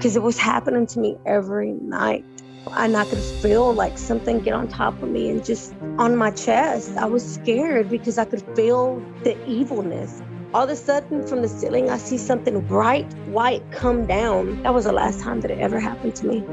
because it was happening to me every night. And I could feel like something get on top of me and just on my chest. I was scared because I could feel the evilness. All of a sudden, from the ceiling, I see something bright white come down. That was the last time that it ever happened to me.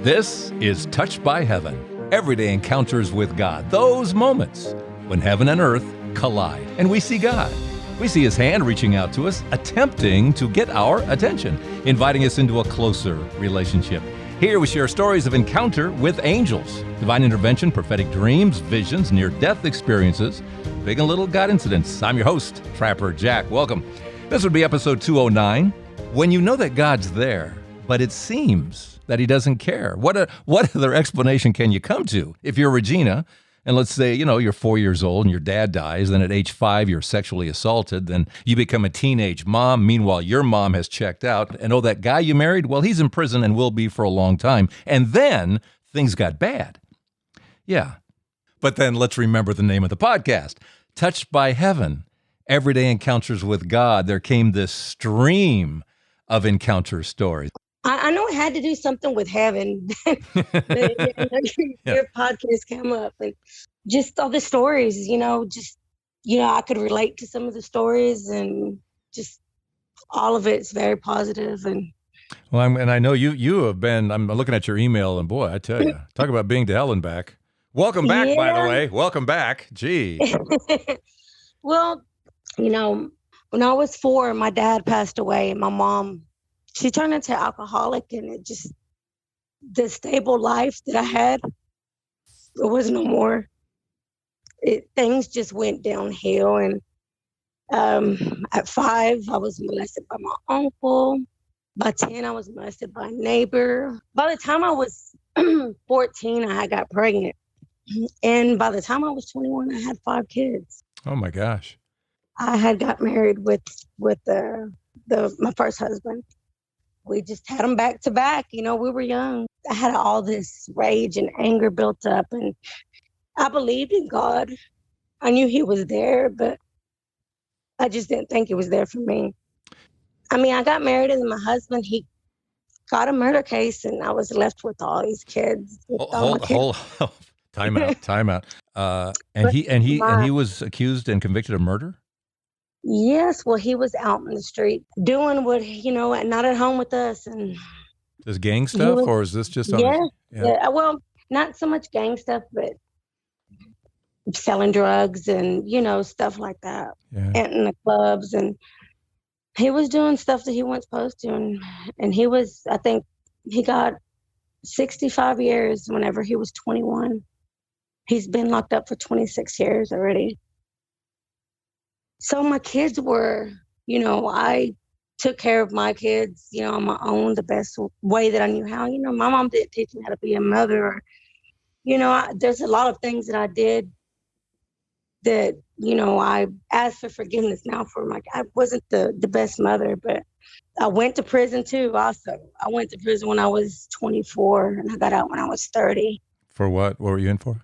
This is Touched by Heaven, everyday encounters with God. Those moments when heaven and earth collide and we see God. We see his hand reaching out to us, attempting to get our attention, inviting us into a closer relationship. Here we share stories of encounter with angels, divine intervention, prophetic dreams, visions, near-death experiences, big and little God incidents. I'm your host, Trapper Jack. Welcome. This would be episode 209. When you know that God's there, but it seems that he doesn't care. What other explanation can you come to? If you're Regina, and let's say, you're 4 years old and your dad dies, then at age 5, you're sexually assaulted, then you become a teenage mom. Meanwhile, your mom has checked out, and that guy you married, well, he's in prison and will be for a long time. And then things got bad. Yeah. But then let's remember the name of the podcast, Touched by Heaven, Everyday Encounters with God. There came this stream of encounter stories. I know it had to do something with heaven. Your podcast came up and just all the stories, I could relate to some of the stories and just all of it's very positive. And well, and I know you have been, I'm looking at your email and boy, I tell you, talk about being to hell and back. Welcome back, by the way. Welcome back. Gee. Well, when I was 4, my dad passed away and my mom, she turned into alcoholic, and it just, the stable life that I had, there was no more. Things just went downhill. And at 5, I was molested by my uncle. By 10, I was molested by a neighbor. By the time I was 14, I got pregnant. And by the time I was 21, I had 5 kids. Oh my gosh. I had got married with my first husband. We just had them back to back. We were young. I had all this rage and anger built up, and I believed in God. I knew he was there, but I just didn't think he was there for me. I got married, and my husband, he got a murder case, and I was left with all these kids. Hold. Time out. And he was accused and convicted of murder? Yes, well, he was out in the street doing what, not at home with us. And this gang stuff, or is this just on yeah, well, not so much gang stuff, but selling drugs and, stuff like that. Yeah. And in the clubs. And he was doing stuff that he wasn't supposed to. And he was, I think, he got 65 years whenever he was 21. He's been locked up for 26 years already. So my kids were, I took care of my kids, on my own, the best way that I knew how. My mom didn't teach me how to be a mother. There's a lot of things that I did that, I ask for forgiveness now for. I wasn't the best mother, but I went to prison too also. I went to prison when I was 24 and I got out when I was 30. For what? What were you in for?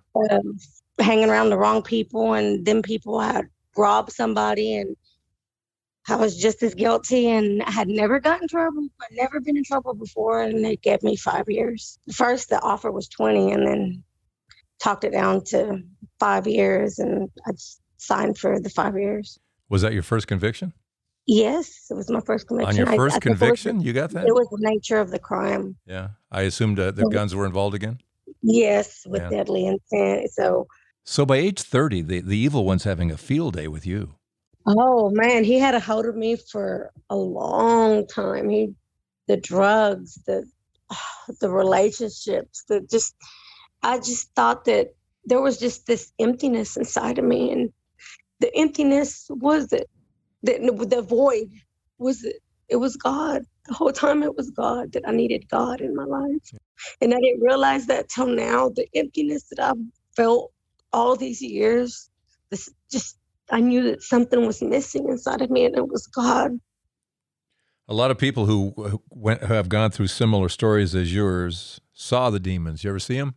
Hanging around the wrong people, and them people had robbed somebody, and I was just as guilty, and I had never gotten in trouble. I'd never been in trouble before, and they gave me 5 years. First, the offer was 20, and then talked it down to 5 years, and I signed for the 5 years. Was that your first conviction? Yes, it was my first conviction. On your first conviction, you got that? It was the nature of the crime. Yeah. I assumed the guns were involved again? Yes, with deadly intent. So by age 30, the evil one's having a field day with you. Oh, man, he had a hold of me for a long time. The drugs, the relationships, I just thought that there was just this emptiness inside of me. And the emptiness was the void was it was God. The whole time it was God, that I needed God in my life. And I didn't realize that till now, the emptiness that I've felt all these years, I knew that something was missing inside of me, and it was God. A lot of people who have gone through similar stories as yours saw the demons. You ever see them?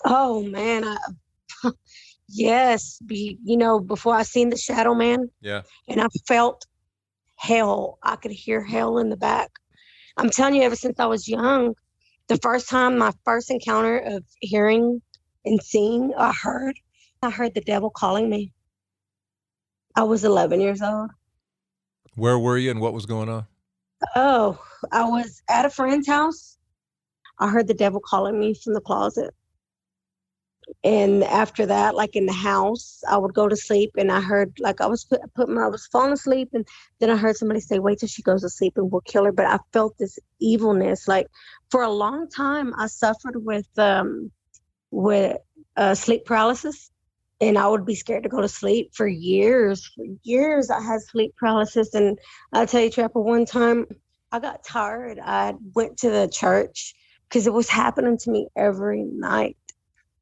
Oh, man. Yes. Before I seen the shadow man. Yeah. And I felt hell. I could hear hell in the back. I'm telling you, ever since I was young, the first time, my first encounter of hearing and seeing, I heard the devil calling me. I was 11 years old. Where were you and what was going on? Oh, I was at a friend's house. I heard the devil calling me from the closet. And after that, like in the house, I would go to sleep and I heard, like, I was I was falling asleep, and then I heard somebody say, wait till she goes to sleep and we'll kill her. But I felt this evilness. Like, for a long time, I suffered with sleep paralysis, and I would be scared to go to sleep for years. For years, I had sleep paralysis. And I'll tell you, Trapper, one time I got tired. I went to the church because it was happening to me every night.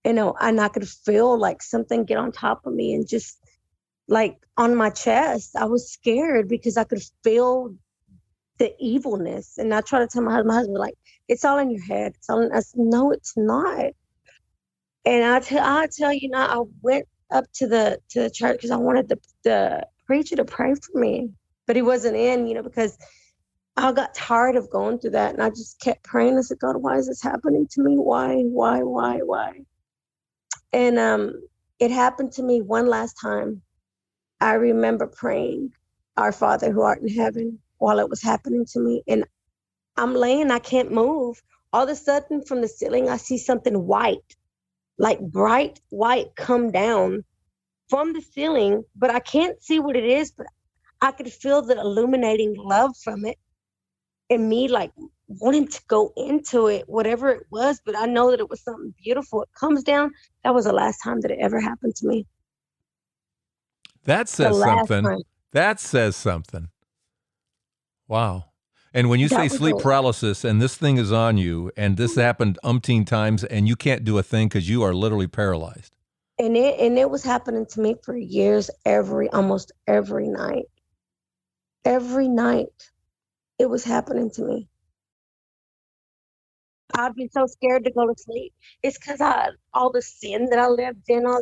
You know, and I could feel like something get on top of me and just like on my chest. I was scared because I could feel the evilness. And I try to tell my husband, like, it's all in your head. It's all in us. No, it's not. And I tell you now, I went up to the church because I wanted the preacher to pray for me, but he wasn't in, you know, because I got tired of going through that, and I just kept praying. I said, God, why is this happening to me? Why? And it happened to me one last time. I remember praying, Our Father who art in heaven, while it was happening to me, and I'm laying, I can't move. All of a sudden, from the ceiling, I see something white, like bright white, come down from the ceiling, but I can't see what it is, but I could feel the illuminating love from it, and me like wanting to go into it, whatever it was, but I know that it was something beautiful. It comes down. That was the last time that it ever happened to me. That says something. That says something. Wow. And when you say sleep paralysis and this thing is on you and this happened umpteen times and you can't do a thing because you are literally paralyzed. And it was happening to me for years, almost every night. Every night it was happening to me. I'd be so scared to go to sleep. It's because all the sin that I lived in, I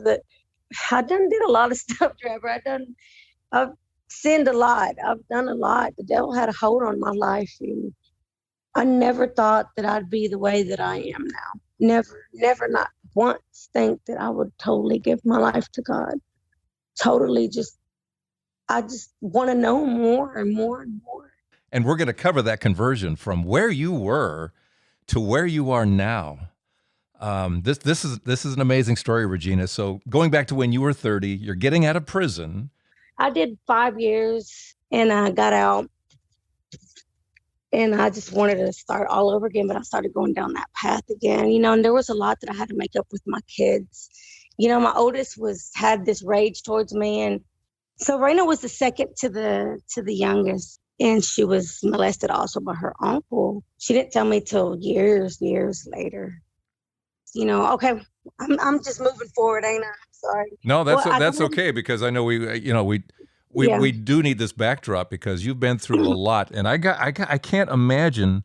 done did a lot of stuff, Trevor. I've sinned a lot. I've done a lot. The devil had a hold on my life. And I never thought that I'd be the way that I am now. Never, not once think that I would totally give my life to God. Totally I just want to know more and more and more. And we're going to cover that conversion from where you were to where you are now. This is an amazing story, Regina. So going back to when you were 30, you're getting out of prison. I did 5 years and I got out, and I just wanted to start all over again, but I started going down that path again, you know, and there was a lot that I had to make up with my kids. You know, my oldest had this rage towards me, and so Raina was the second to the youngest, and she was molested also by her uncle. She didn't tell me till years later. You know, okay, I'm just moving forward, ain't I? Sorry. No, that's okay, because I know we do need this backdrop because you've been through a lot, and I can't imagine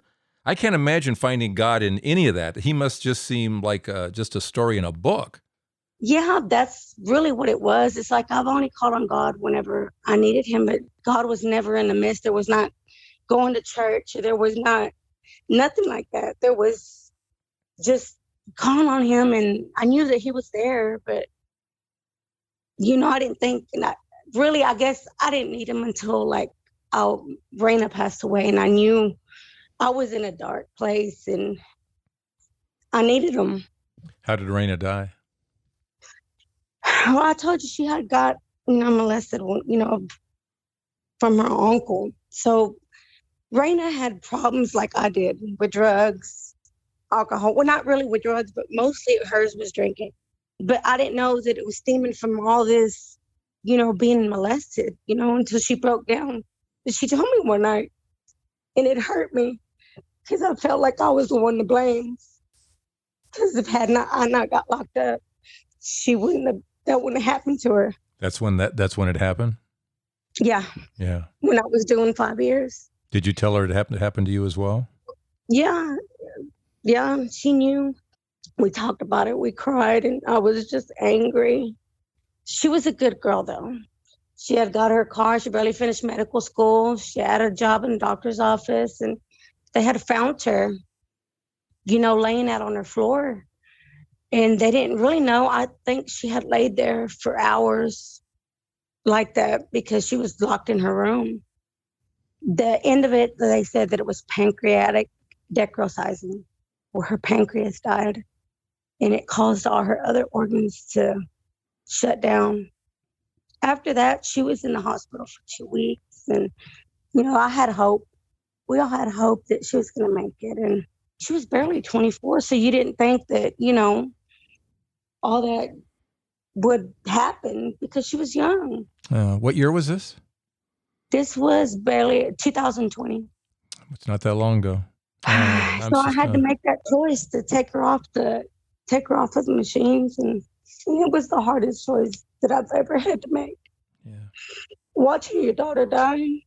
finding God in any of that. He must just seem like just a story in a book. Yeah, that's really what it was. It's like I've only called on God whenever I needed him, but God was never in the midst. There was not going to church. There was not nothing like that. There was just calling on him, and I knew that he was there, but you know, I didn't think, and I guess I didn't need him until like Raina passed away, and I knew I was in a dark place and I needed him. How did Raina die? Well, I told you she had got, molested, from her uncle. So Raina had problems like I did with drugs, alcohol. Well, not really with drugs, but mostly hers was drinking. But I didn't know that it was stemming from all this, being molested, until she broke down. She told me one night, and it hurt me because I felt like I was the one to blame. Because if I not got locked up, that wouldn't have happened to her. That's when it happened? Yeah. Yeah. When I was doing 5 years. Did you tell her it happened to you as well? Yeah. Yeah, she knew. We talked about it. We cried, and I was just angry. She was a good girl, though. She had got her car. She barely finished medical school. She had a job in the doctor's office, and they had found her, laying out on her floor. And they didn't really know. I think she had laid there for hours like that because she was locked in her room. The end of it, they said that it was pancreatic necrosizing, where her pancreas died. And it caused all her other organs to shut down. After that, she was in the hospital for 2 weeks. And, I had hope. We all had hope that she was going to make it. And she was barely 24. So you didn't think that, all that would happen because she was young. What year was this? This was barely 2020. It's not that long ago. So I had to make that choice to take her off of the machines, and it was the hardest choice that I've ever had to make. Yeah. Watching your daughter die,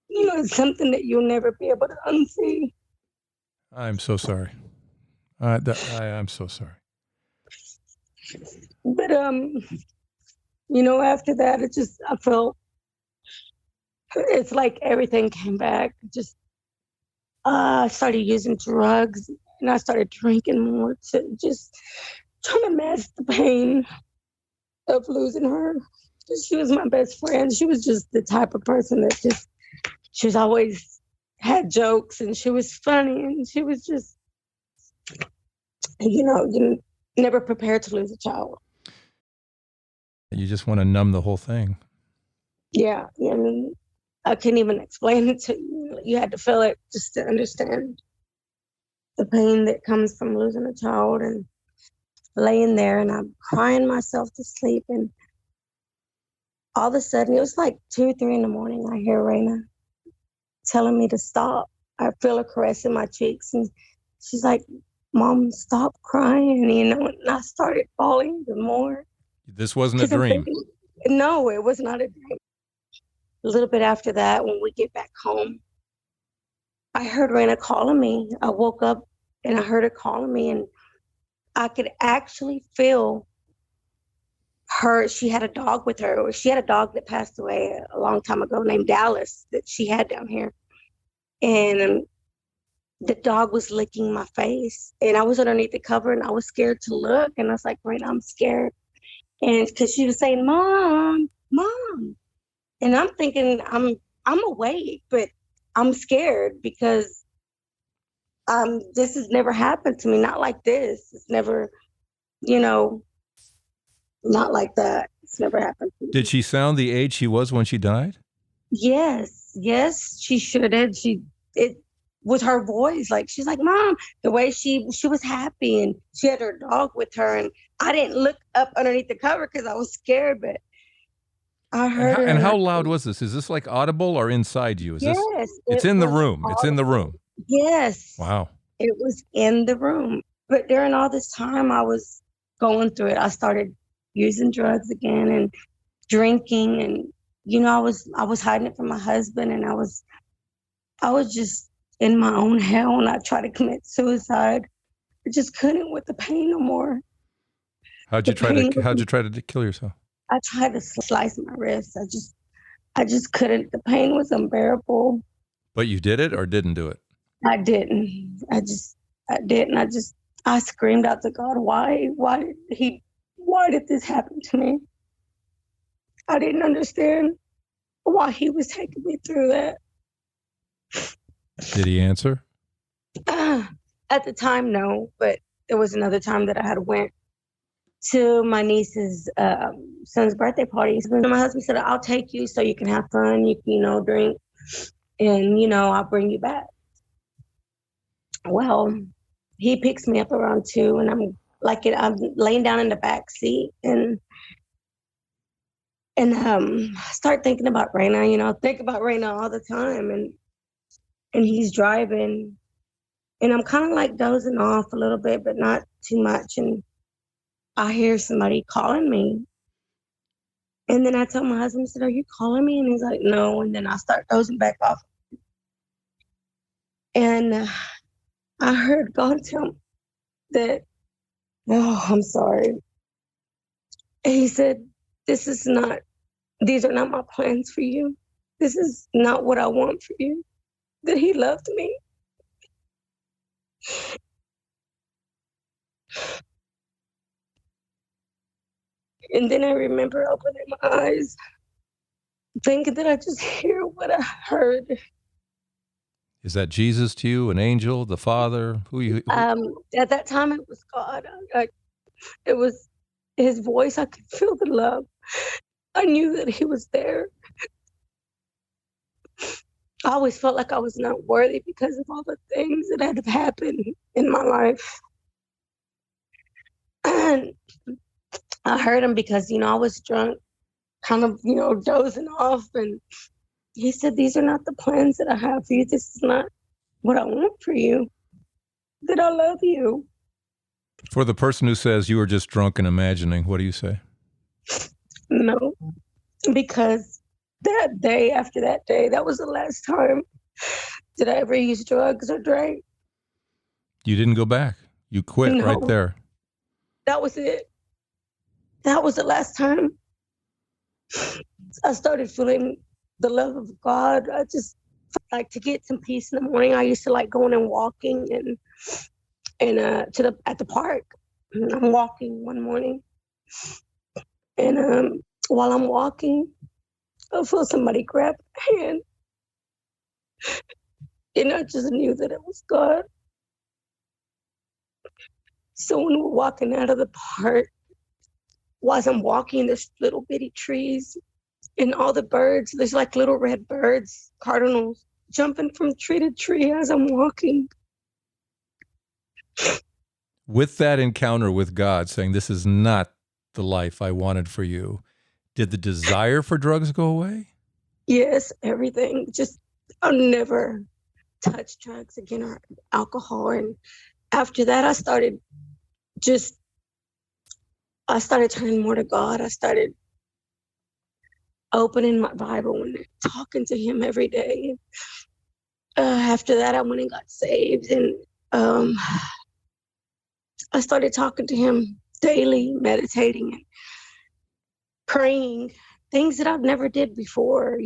is something that you'll never be able to unsee. I'm so sorry. I'm so sorry. But after that, I felt it's like everything came back. I started using drugs, and I started drinking more to just trying to mask the pain of losing her. She was my best friend. She was just the type of person that she was always had jokes, and she was funny, and she was just, you never prepared to lose a child. You just want to numb the whole thing. Yeah. I mean, I couldn't even explain it to you. You had to feel it just to understand the pain that comes from losing a child, and laying there, and I'm crying myself to sleep. And all of a sudden, it was like 2, 3 in the morning. I hear Raina telling me to stop. I feel a caress in my cheeks, and she's like, "Mom, stop crying." And I started falling even more. This wasn't a dream. No, it was not a dream. A little bit after that, when we get back home, I heard Raina calling me. I woke up and I heard her calling me, and I could actually feel her. She had a dog with her. She had a dog that passed away a long time ago named Dallas that she had down here. And the dog was licking my face, and I was underneath the cover, and I was scared to look. And I was like, Raina, I'm scared. And because she was saying, "Mom, Mom." And I'm thinking I'm awake, but I'm scared because this has never happened to me. Not like this. It's never, not like that. It's never happened to me. Did she sound the age she was when she died? Yes, she should have. It was her voice. Like, she's like, "Mom," the way she was happy, and she had her dog with her, and I didn't look up underneath the cover because I was scared, but I heard her. And how loud was this? Is this like audible or inside you? Yes. It's in the room. It's in the room. Yes. Wow. It was in the room. But during all this time I was going through it, I started using drugs again and drinking, and I was hiding it from my husband, and I was just in my own hell, and I tried to commit suicide. I just couldn't with the pain no more. How'd you try to kill yourself? I tried to slice my wrist. I just couldn't. The pain was unbearable. But you did it or didn't do it? I didn't. I didn't. I screamed out to God, why did this happen to me? I didn't understand why he was taking me through that. Did he answer? At the time, no, but there was another time that I had went to my niece's son's birthday party. And my husband said, "I'll take you so you can have fun, you can, drink, and, I'll bring you back." Well, he picks me up around 2, and I'm laying down in the back seat, and start thinking about Raina, think about Raina all the time, and he's driving, and I'm kind of like dozing off a little bit, but not too much, and I hear somebody calling me. And then I tell my husband, I said, "Are you calling me?" And he's like, "No." And then I start dozing back off. And I heard God tell me that, "Oh, I'm sorry." And he said, these are not my plans for you. This is not what I want for you." That he loved me. And then I remember opening my eyes, thinking that I just hear what I heard. Is that Jesus to you, an angel, the Father? At that time, it was God. It was his voice. I could feel the love. I knew that he was there. I always felt like I was not worthy because of all the things that had happened in my life. And I heard him because, I was drunk, kind of, dozing off. And he said, "These are not the plans that I have for you. This is not what I want for you. That I love you." For the person who says you were just drunk and imagining, what do you say? No, because that day, after that day, that was the last time that I ever used drugs or drank. You didn't go back. You quit No. right there. That was it. That was the last time I started feeling the love of God. I just like to get some peace in the morning. I used to like going and walking and at the park. And I'm walking one morning, and while I'm walking, I feel somebody grab my hand, and I just knew that it was God. So when we're walking out of the park, while I'm walking, there's little bitty trees and all the birds. There's like little red birds, cardinals, jumping from tree to tree as I'm walking. With that encounter with God, saying, "This is not the life I wanted for you," did the desire for drugs go away? Yes, everything. Just, I'll never touch drugs again or alcohol. And after that, I started turning more to God. I started opening my Bible and talking to him every day. After that, I went and got saved, and I started talking to him daily, meditating and praying, things that I've never did before.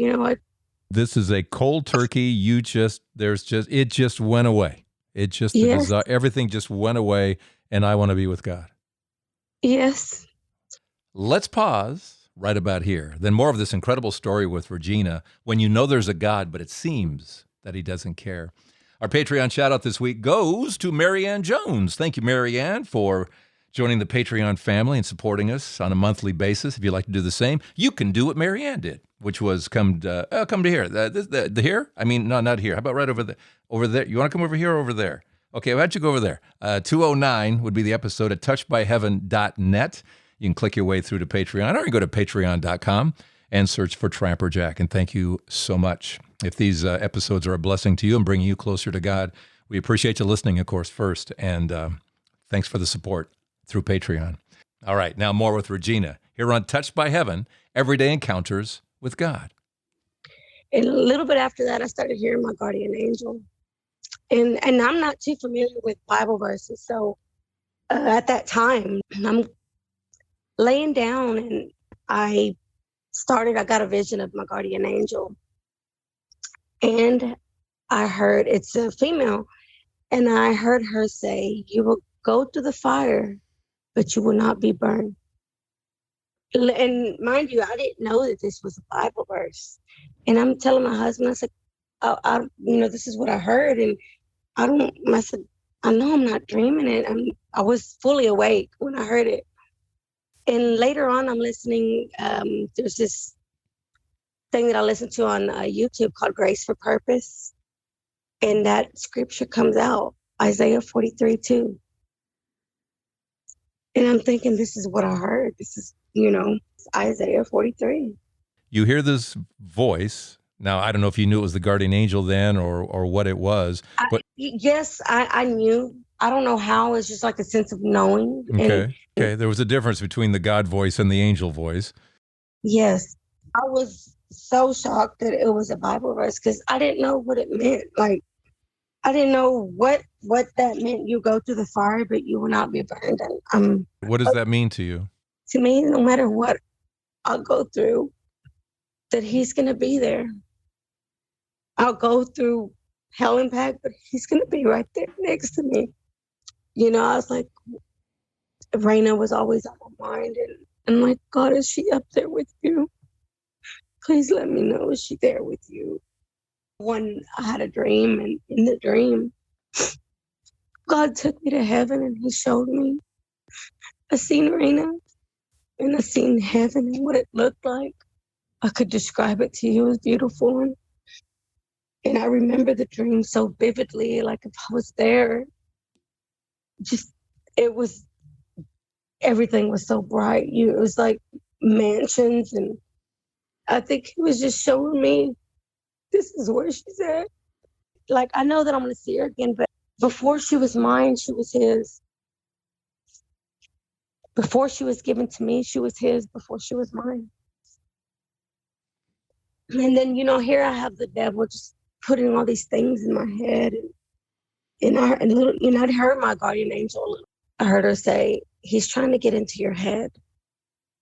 This is a cold turkey. It just went away. It just, Yes. everything just went away, and I want to be with God. Yes. Let's pause right about here. Then more of this incredible story with Regina, when you know there's a God, but it seems that he doesn't care. Our Patreon shout out this week goes to Marianne Jones. Thank you, Marianne, for joining the Patreon family and supporting us on a monthly basis. If you'd like to do the same, you can do what Marianne did, which was come to here. The here? I mean, no, not here. How about right over there? Over there. You want to come over here or over there? Okay, why don't you go over there? 209 would be the episode at touchedbyheaven.net. You can click your way through to Patreon, or you can go to patreon.com and search for Trapper Jack. And thank you so much. If these episodes are a blessing to you and bringing you closer to God, we appreciate you listening, of course, first. And thanks for the support through Patreon. All right, now more with Regina here on Touched by Heaven, Everyday Encounters with God. And a little bit after that, I started hearing my guardian angel. And I'm not too familiar with Bible verses. So at that time, I'm laying down and I got a vision of my guardian angel. And I heard, it's a female, and I heard her say, "You will go through the fire, but you will not be burned." And mind you, I didn't know that this was a Bible verse. And I'm telling my husband, I said, this is what I heard. And I said, I know I'm not dreaming it. I was fully awake when I heard it. And later on, I'm listening. There's this thing that I listen to on YouTube called Grace for Purpose. And that scripture comes out, Isaiah 43:2. And I'm thinking, this is what I heard. This is, Isaiah 43. You hear this voice. Now, I don't know if you knew it was the guardian angel then or what it was. But yes, I knew. I don't know how. It's just like a sense of knowing. Okay. There was a difference between the God voice and the angel voice. Yes. I was so shocked that it was a Bible verse because I didn't know what it meant. Like, I didn't know what that meant. You go through the fire, but you will not be burned. And, what does that mean to you? To me, no matter what I'll go through, that he's going to be there. I'll go through howling back, but he's going to be right there next to me. You know, I was like, Raina was always on my mind. And I'm like, God, is she up there with you? Please let me know, is she there with you? One, I had a dream, and in the dream, God took me to heaven and he showed me. I seen Raina and I seen heaven and what it looked like. I could describe it to you. It was beautiful. And I remember the dream so vividly, like if I was there, just, it was, everything was so bright. It was like mansions. And I think he was just showing me, this is where she's at. Like, I know that I'm going to see her again, but before she was mine, she was his. Before she was given to me, she was his. Before she was mine. And then, you know, here I have the devil just putting all these things in my head. And I'd heard my guardian angel. I heard her say, he's trying to get into your head.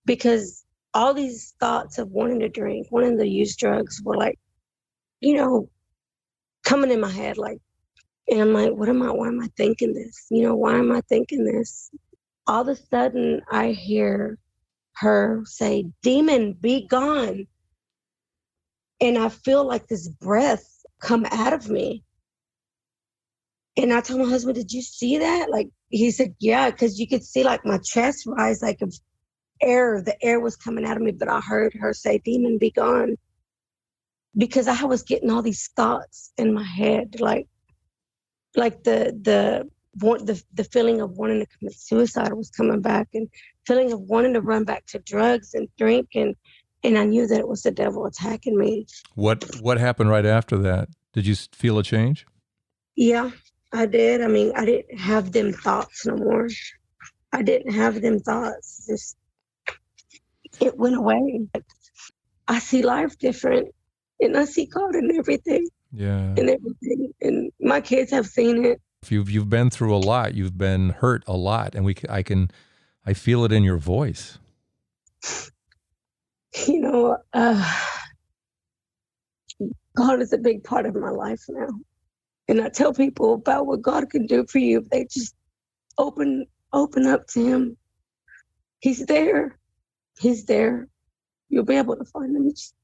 Because all these thoughts of wanting to drink, wanting to use drugs were like, you know, coming in my head. Like, and I'm like, why am I thinking this? You know, why am I thinking this? All of a sudden, I hear her say, demon, be gone. And I feel like this breath come out of me. And I told my husband, did you see that? Like, he said, yeah, because you could see like my chest rise, like if the air was coming out of me. But I heard her say, demon, be gone. Because I was getting all these thoughts in my head, like the feeling of wanting to commit suicide was coming back, and feeling of wanting to run back to drugs and drink, and I knew that it was the devil attacking me. What happened right after that? Did you feel a change? Yeah, I did. I mean, I didn't have them thoughts no more. I didn't have them thoughts. Just, it went away. I see life different, and I see God in everything. Yeah. And everything. And my kids have seen it. You've been through a lot. You've been hurt a lot, and I feel it in your voice. You know, God is a big part of my life now. And I tell people about what God can do for you if they just open up to him. He's there. He's there. You'll be able to find him. Just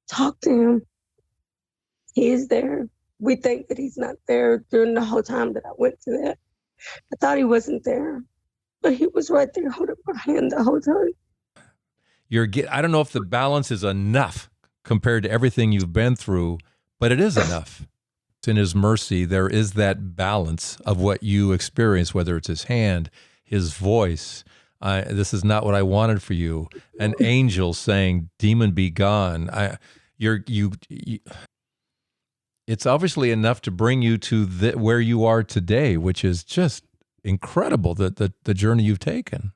talk to him. He is there. We think that he's not there during the whole time that I went to that. I thought he wasn't there, but he was right there holding my hand the whole time. I don't know if the balance is enough compared to everything you've been through, but it is enough. In his mercy, there is that balance of what you experience, whether it's his hand, his voice. This is not what I wanted for you. An angel saying, demon, be gone. It's obviously enough to bring you to where you are today, which is just incredible, the journey you've taken.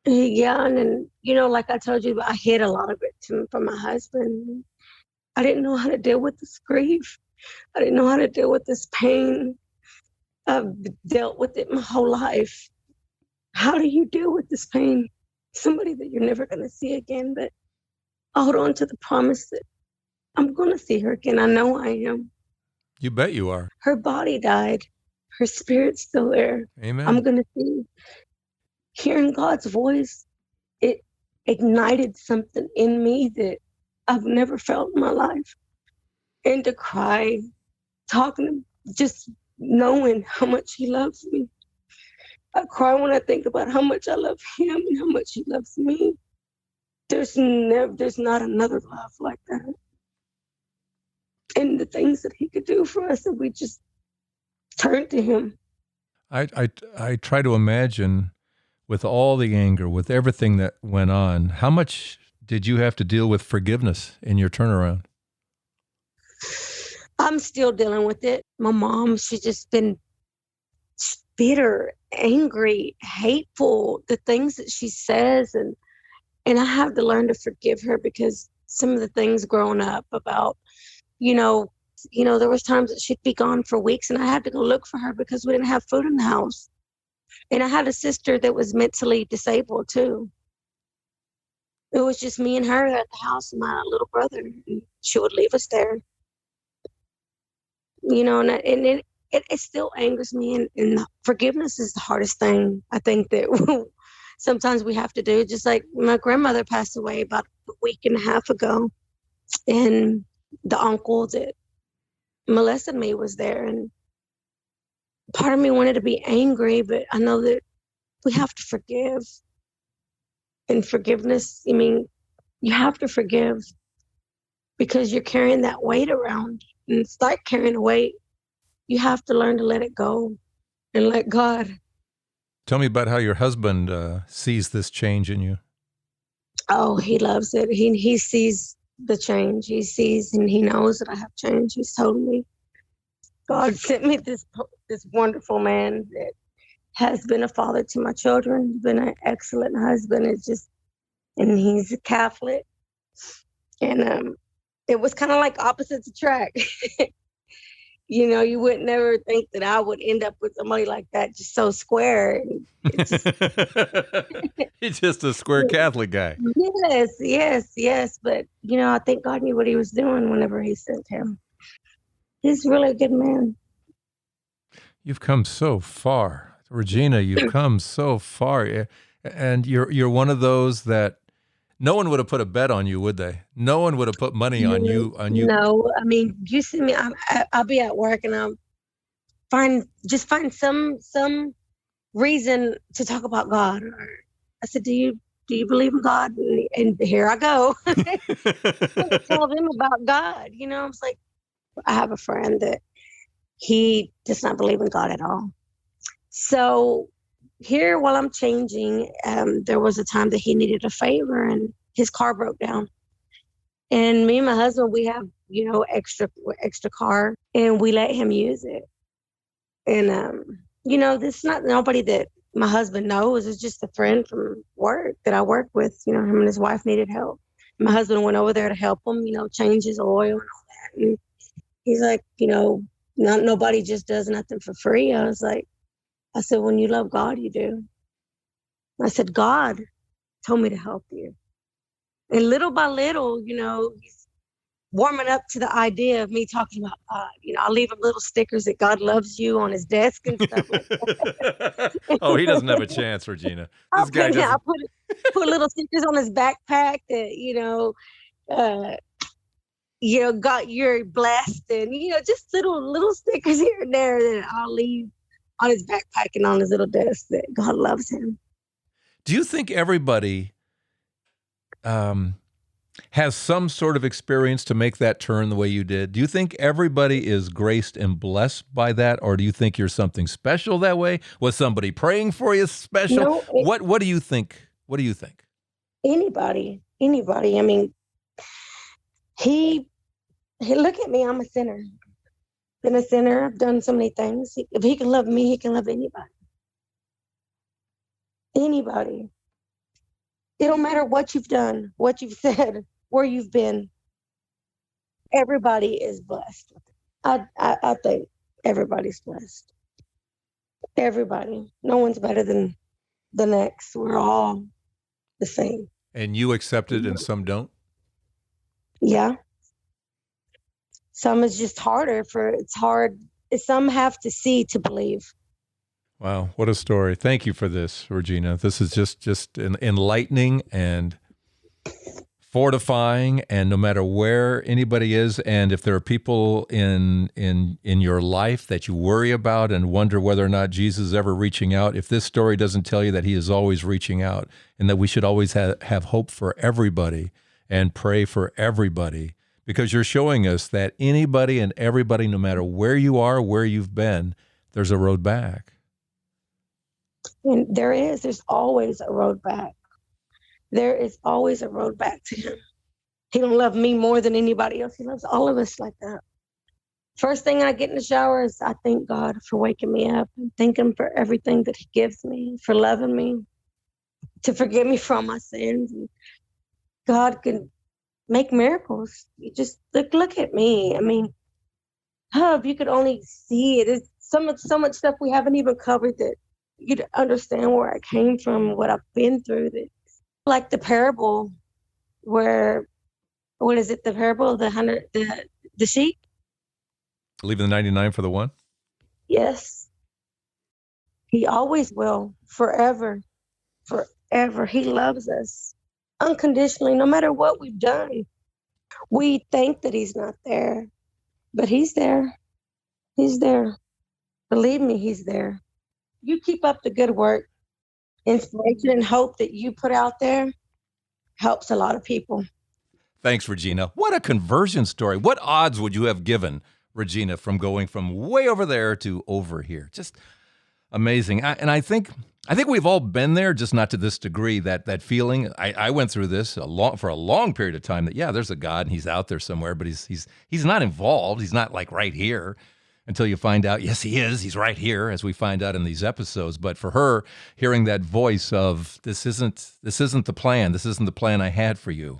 Yeah, and then, you know, like I told you, I hid a lot of it from my husband. I didn't know how to deal with this grief. I didn't know how to deal with this pain. I've dealt with it my whole life. How do you deal with this pain? Somebody that you're never going to see again, but I hold on to the promise that I'm going to see her again. I know I am. You bet you are. Her body died. Her spirit's still there. Amen. I'm going to see. Hearing God's voice, it ignited something in me that I've never felt in my life. And to cry, talking to him, just knowing how much he loves me. I cry when I think about how much I love him and how much he loves me. There's not another love like that. And the things that he could do for us if we just turn to him. I try to imagine, with all the anger, with everything that went on, how much did you have to deal with forgiveness in your turnaround? I'm still dealing with it. My mom, she's just been bitter, angry, hateful, the things that she says. And I have to learn to forgive her, because some of the things growing up about, you know, there was times that she'd be gone for weeks and I had to go look for her because we didn't have food in the house. And I had a sister that was mentally disabled too. It was just me and her at the house and my little brother. And she would leave us there. And it still angers me. And forgiveness is the hardest thing I think that sometimes we have to do. Just like my grandmother passed away about a week and a half ago, and the uncle that molested me was there. And part of me wanted to be angry, but I know that we have to forgive. And forgiveness, I mean, you have to forgive because you're carrying that weight around. And it's like carrying a weight. You have to learn to let it go and let God. Tell me about how your husband sees this change in you. Oh, he loves it. He sees the change. He sees and he knows that I have changed. He's told me, God sent me this wonderful man that has been a father to my children, been an excellent husband. And he's a Catholic. And it was kind of like opposites attract. You would never think that I would end up with somebody like that, just so square. He's just a square Catholic guy. Yes. But, I think God knew what he was doing whenever he sent him. He's really a good man. You've come so far. Regina, you've come so far. And you're one of those that no one would have put a bet on you, would they? No one would have put money on you. No, I mean, you see me. I'll be at work and I'll find some reason to talk about God. Or I said, "Do you believe in God?" And here I go. Tell them about God. I was like, I have a friend that he does not believe in God at all. So here, while I'm changing, there was a time that he needed a favor and his car broke down. And me and my husband, we have, extra car, and we let him use it. And, this is not nobody that my husband knows. It's just a friend from work that I work with. Him and his wife needed help. My husband went over there to help him, change his oil and all that. And he's like, not nobody just does nothing for free. I said, when you love God, you do. I said, God told me to help you. And little by little, he's warming up to the idea of me talking about God. I'll leave him little stickers that God loves you on his desk and stuff like that. Oh, he doesn't have a chance, Regina. I put little stickers on his backpack that, God, you're blessed. And, just little stickers here and there that I'll leave on his backpack and on his little desk that God loves him. Do you think everybody has some sort of experience to make that turn the way you did? Do you think everybody is graced and blessed by that? Or do you think you're something special that way? Was somebody praying for you special? No, what do you think? What do you think? Anybody. I mean, he look at me. I'm a sinner. Been a sinner. I've done so many things. If he can love me, he can love anybody. Anybody. It don't matter what you've done, what you've said, where you've been. Everybody is blessed. I think everybody's blessed. Everybody. No one's better than the next. We're all the same. And you accept it and some don't? Yeah. Some is just harder it's hard. Some have to see to believe. Wow, what a story. Thank you for this, Regina. This is just enlightening and fortifying, and no matter where anybody is, and if there are people in your life that you worry about and wonder whether or not Jesus is ever reaching out, if this story doesn't tell you that he is always reaching out and that we should always have hope for everybody and pray for everybody, because you're showing us that anybody and everybody, no matter where you are, where you've been, there's a road back. And there's always a road back. There is always a road back to him. He don't love me more than anybody else. He loves all of us like that. First thing I get in the shower is I thank God for waking me up and thank him for everything that he gives me, for loving me, to forgive me for all my sins. And God can make miracles. You just look at me. I mean, if you could only see it. It's so much stuff we haven't even covered that you'd understand where I came from, what I've been through. That, like the parable where, what is it? The parable of the sheep? Leaving the 99 for the one? Yes, he always will, forever, forever. He loves us unconditionally, no matter what we've done. We think that he's not there, but he's there. He's there. Believe me, he's there. You keep up the good work. Inspiration and hope that you put out there helps a lot of people. Thanks, Regina. What a conversion story. What odds would you have given Regina from going from way over there to over here? Just amazing. And I think we've all been there, just not to this degree. That feeling. I went through this for a long period of time. That there's a God and he's out there somewhere, but he's not involved. He's not like right here. Until you find out, yes, he is. He's right here, as we find out in these episodes. But for her, hearing that voice of this isn't the plan. This isn't the plan I had for you.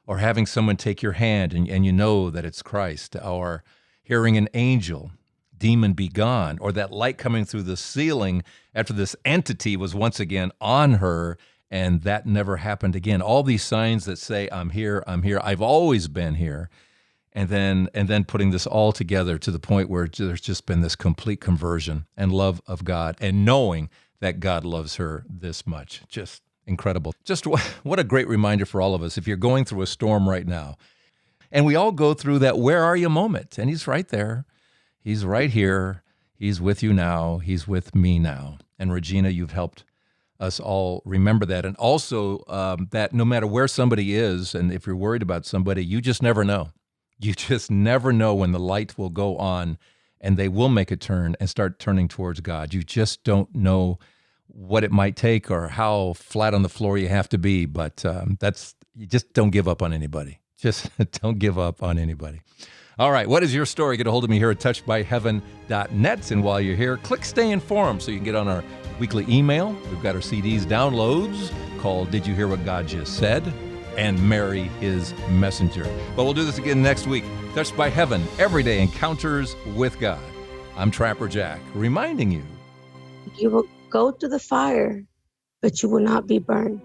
Or having someone take your hand and you know that it's Christ. Or hearing an angel, demon be gone. Or that light coming through the ceiling after this entity was once again on her, and that never happened again. All these signs that say, I'm here, I've always been here. And then putting this all together to the point where there's just been this complete conversion and love of God, and knowing that God loves her this much. Just incredible. Just what a great reminder for all of us. If you're going through a storm right now, and we all go through that where are you moment, and he's right there. He's right here. He's with you now. He's with me now. And Regina, you've helped us all remember that. And also that no matter where somebody is, and if you're worried about somebody, you just never know. You just never know when the light will go on and they will make a turn and start turning towards God. You just don't know what it might take or how flat on the floor you have to be, but you just don't give up on anybody. Just don't give up on anybody. All right, what is your story? Get a hold of me here at touchedbyheaven.net. And while you're here, click Stay Informed so you can get on our weekly email. We've got our CDs downloads called Did You Hear What God Just Said? And Mary His Messenger. But we'll do this again next week. Touched by Heaven, everyday encounters with God. I'm Trapper Jack, reminding you. You will go through the fire, but you will not be burned.